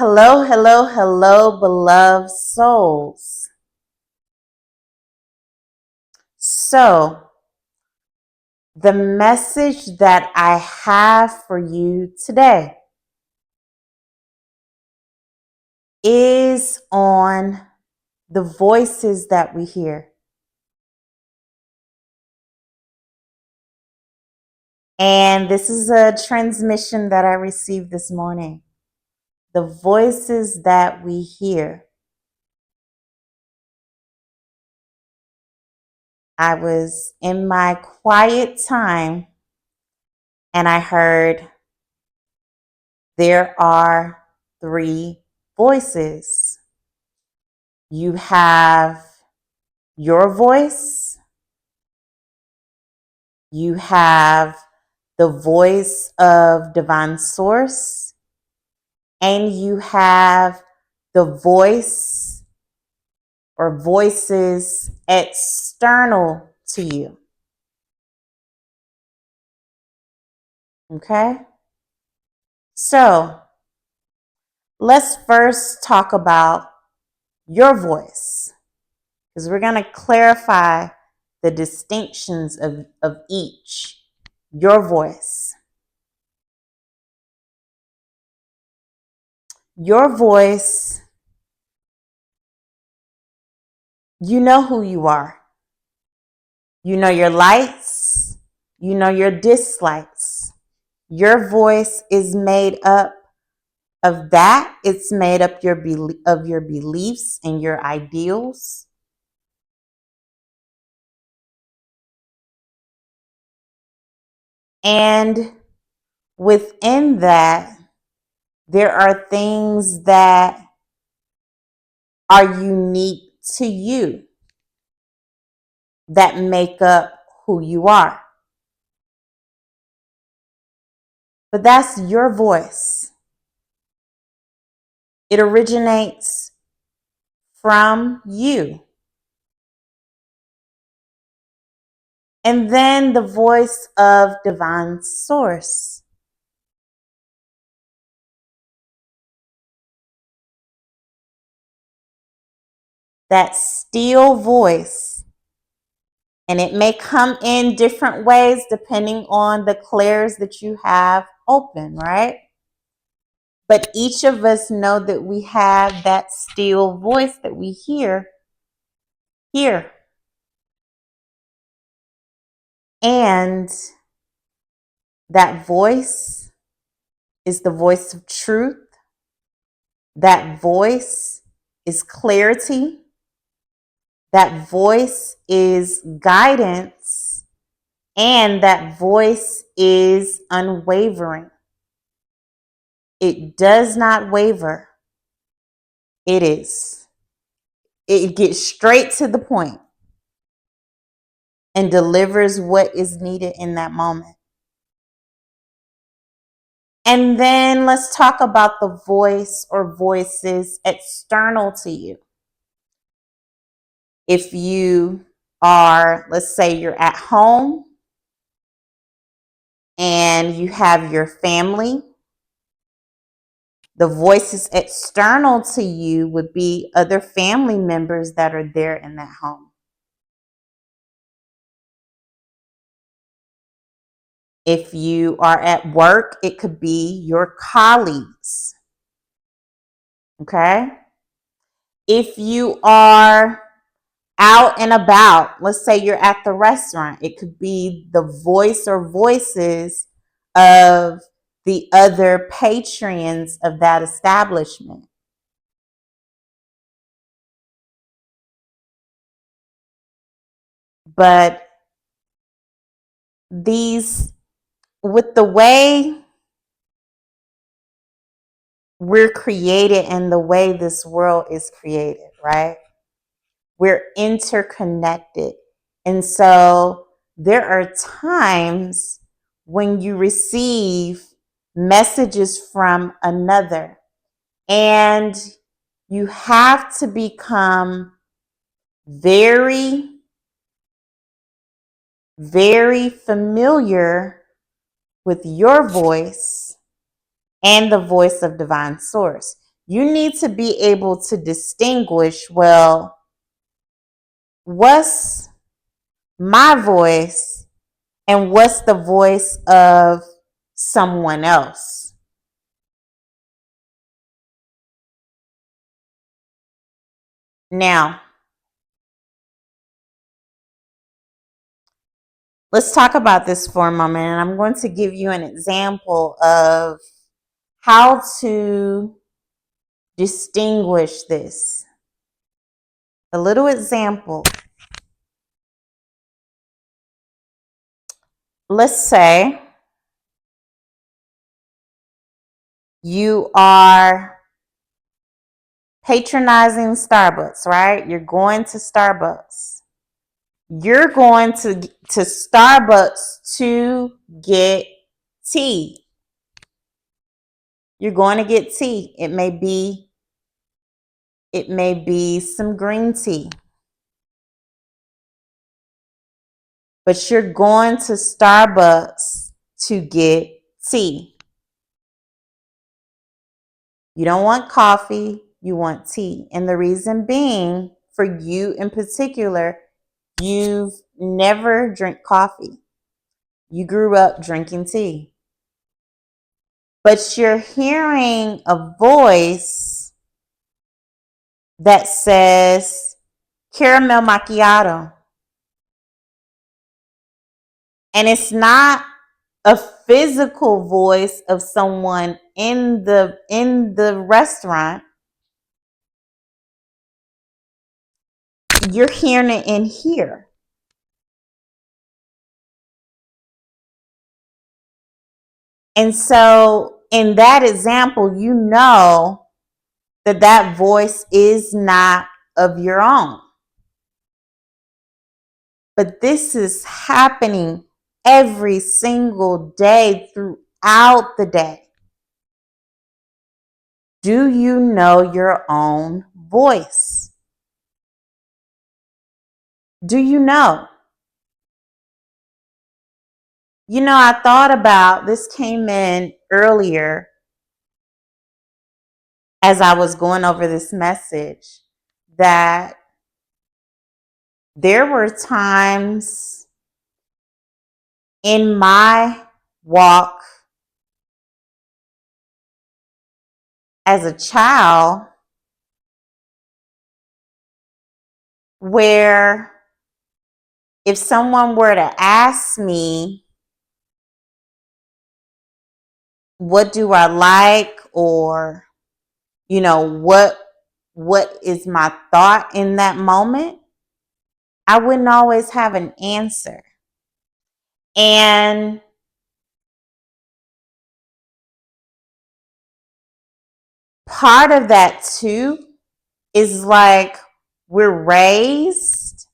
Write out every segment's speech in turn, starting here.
Hello, hello, hello, beloved souls. So, the message that I have for you today is on the voices that we hear. And this is a transmission that I received this morning. The voices that we hear. I was in my quiet time and I heard there are 3 voices. You have your voice, you have the voice of divine source, and you have the voice or voices external to you. Okay? So, let's first talk about your voice because we're going to clarify the distinctions of each. Your voice. Your voice, you know who you are. You know your likes, you know your dislikes. Your voice is made up of that. It's made up of your beliefs and your ideals. And within that, there are things that are unique to you that make up who you are. But that's your voice. It originates from you. And then the voice of divine source. That still voice. And it may come in different ways depending on the clairs that you have open, right? But each of us know that we have that still voice that we hear here. And that voice is the voice of truth. That voice is clarity. That voice is guidance. And that voice is unwavering. It does not waver. It is. It gets straight to the point and delivers what is needed in that moment. And then let's talk about the voice or voices external to you. If you are, let's say you're at home and you have your family, the voices external to you would be other family members that are there in that home. If you are at work, it could be your colleagues. Okay? If you are out and about, let's say you're at the restaurant, it could be the voice or voices of the other patrons of that establishment. But these, with the way we're created and the way this world is created, right? We're interconnected. And so there are times when you receive messages from another, and you have to become very, very familiar with your voice and the voice of divine source. You need to be able to distinguish, well, what's my voice and what's the voice of someone else. Now, let's talk about this for a moment, and I'm going to give you an example of how to distinguish this. A little example. Let's say you are patronizing Starbucks, right? You're going to Starbucks. You're going to Starbucks to get tea. You're going to get tea. It may be some green tea. But you're going to Starbucks to get tea. You don't want coffee, you want tea. And the reason being, for you in particular, you've never drank coffee. You grew up drinking tea. But you're hearing a voice that says caramel macchiato. And it's not a physical voice of someone in the restaurant. You're hearing it in here. And so in that example, you know that that voice is not of your own. But this is happening every single day throughout the day. Do you know your own voice? Do you know? You know, I thought about this, came in earlier as I was going over this message, that there were times in my walk as a child where if someone were to ask me, what do I like, or, you know, what is my thought in that moment, I wouldn't always have an answer. And part of that too is like we're raised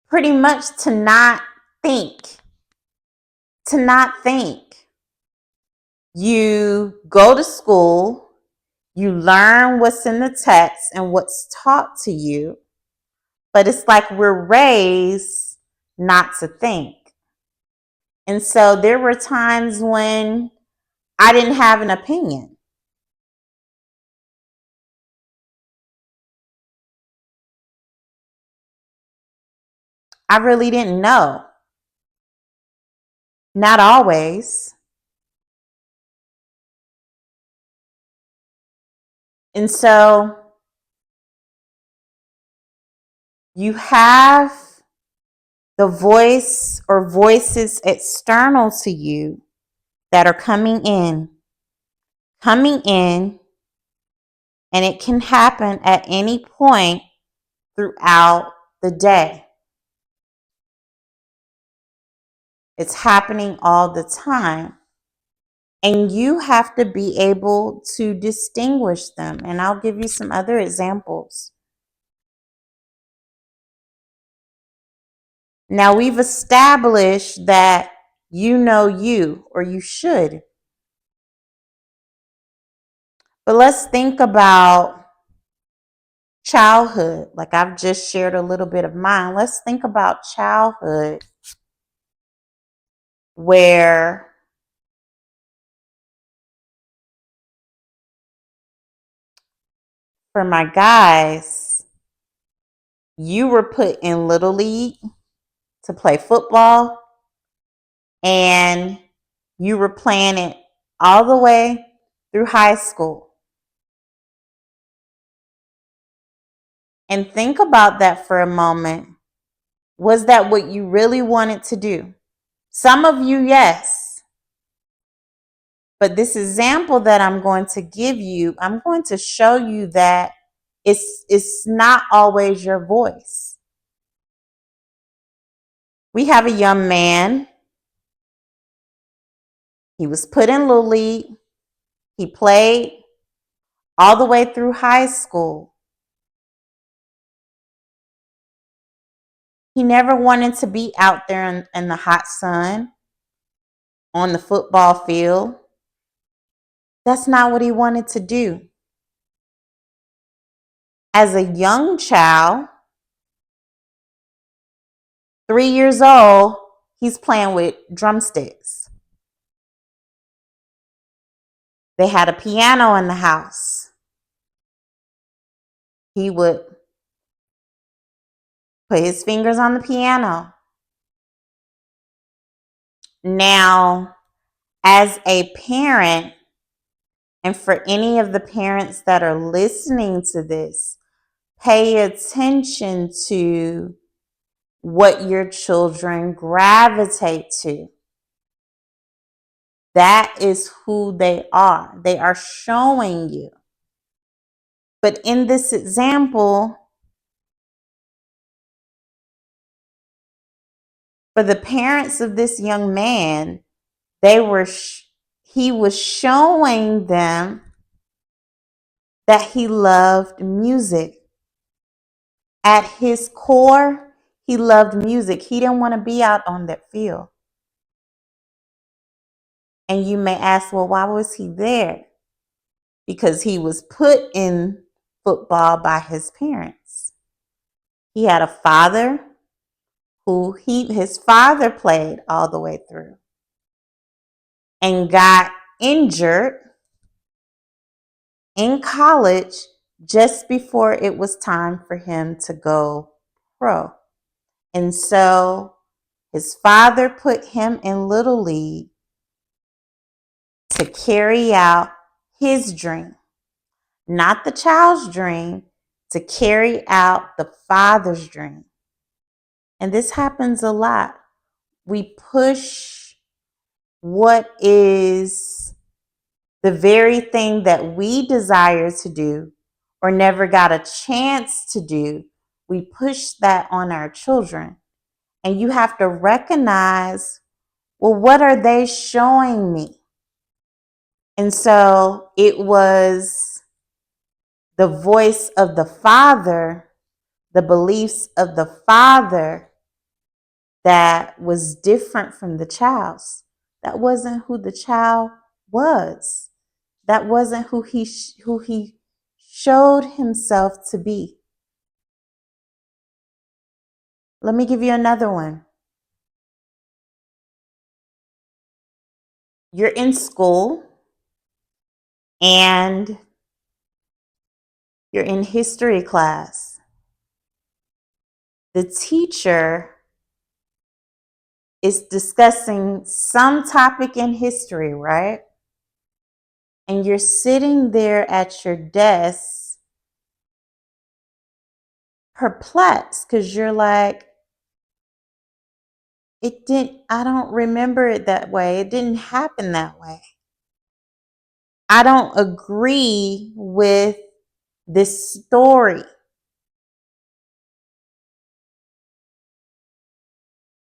pretty much to not think. To not think. You go to school, you learn what's in the text and what's taught to you, but it's like we're raised not to think. And so there were times when I didn't have an opinion. I really didn't know. Not always. And so you have the voice or voices external to you that are coming in, and it can happen at any point throughout the day. It's happening all the time. And you have to be able to distinguish them. And I'll give you some other examples. Now, we've established that you know you, or you should. But let's think about childhood. Like I've just shared a little bit of mine. Let's think about childhood, where For my guys, you were put in Little League to play football, and you were playing it all the way through high school. And think about that for a moment. Was that what you really wanted to do? Some of you, yes. But this example that I'm going to give you, I'm going to show you that it's not always your voice. We have a young man. He was put in Little League. He played all the way through high school. He never wanted to be out there in the hot sun on the football field. That's not what he wanted to do. As a young child, 3 years old, he's playing with drumsticks. They had a piano in the house. He would put his fingers on the piano. Now, as a parent, and for any of the parents that are listening to this, pay attention to what your children gravitate to. That is who they are. They are showing you. But in this example, for the parents of this young man, he was showing them that he loved music. At his core, he loved music. He didn't want to be out on that field. And you may ask, well, why was he there? Because he was put in football by his parents. He had a father his father played all the way through and got injured in college just before it was time for him to go pro. And so his father put him in Little League to carry out his dream, not the child's dream, to carry out the father's dream. And this happens a lot. We push what is the very thing that we desire to do or never got a chance to do. We push that on our children. And you have to recognize, well, what are they showing me? And so it was the voice of the father, the beliefs of the father that was different from the child's. That wasn't who the child was. That wasn't who he showed himself to be. Let me give you another one. You're in school and you're in history class. The teacher is discussing some topic in history, right? And you're sitting there at your desk perplexed because you're like, I don't remember it that way. It didn't happen that way. I don't agree with this story.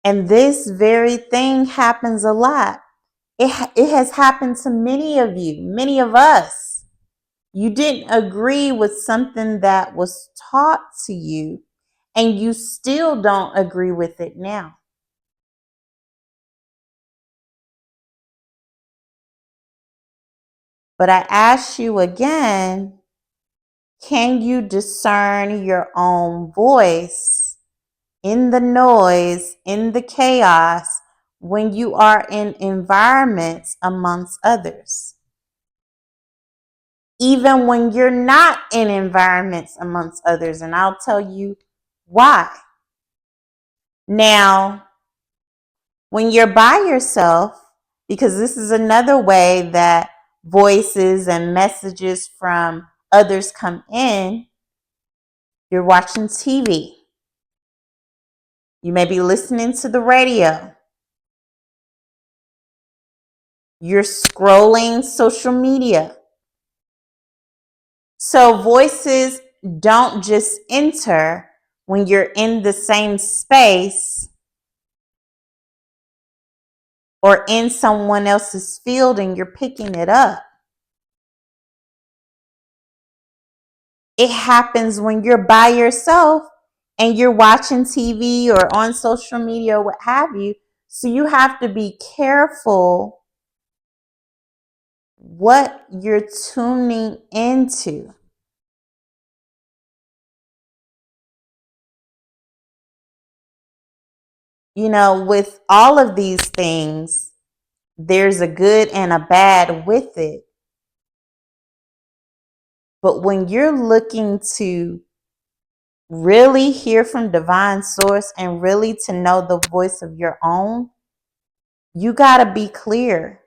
And this very thing happens a lot. It has happened to many of you, many of us. You didn't agree with something that was taught to you, and you still don't agree with it now. But I ask you again, can you discern your own voice in the noise, in the chaos, when you are in environments amongst others? even when you're not in environments amongst others. And I'll tell you why. Now, when you're by yourself, because this is another way that voices and messages from others come in, you're watching TV. You may be listening to the radio. You're scrolling social media. So voices don't just enter when you're in the same space or in someone else's field and you're picking it up. It happens when you're by yourself and you're watching TV or on social media or what have you. So you have to be careful what you're tuning into. You know, with all of these things, there's a good and a bad with it. But when you're looking to really hear from divine source and really to know the voice of your own, you got to be clear.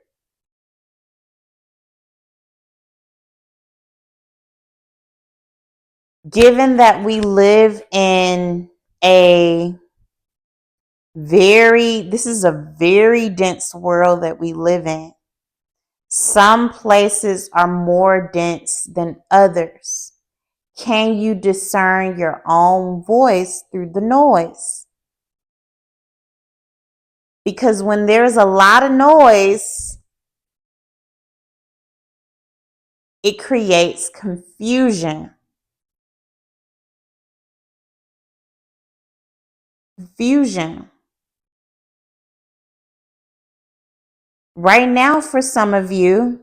Given that we live in this is a very dense world that we live in. Some places are more dense than others. Can you discern your own voice through the noise? Because when there's a lot of noise, it creates confusion. Confusion. Right now, for some of you,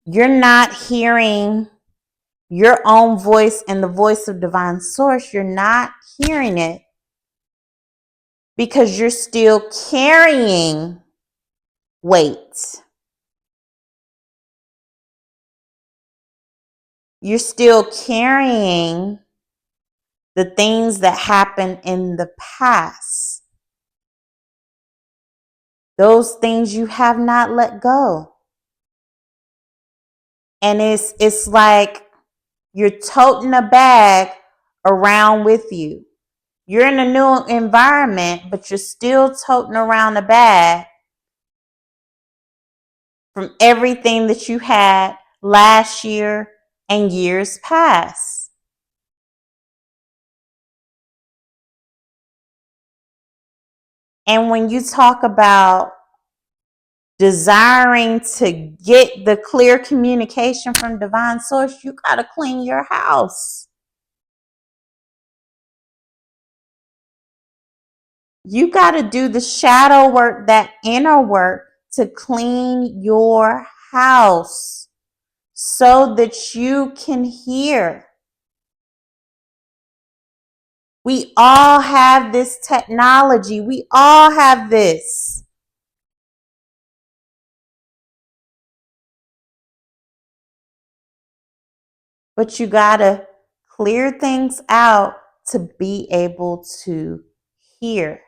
you're not hearing your own voice and the voice of divine source. You're not hearing it because you're still carrying weight. You're still carrying the things that happened in the past. Those things you have not let go. And it's like you're toting a bag around with you. You're in a new environment, but you're still toting around a bag from everything that you had last year and years past. And when you talk about desiring to get the clear communication from divine source, you got to clean your house. You got to do the shadow work, that inner work, to clean your house so that you can hear. We all have this technology. We all have this. But you got to clear things out to be able to hear.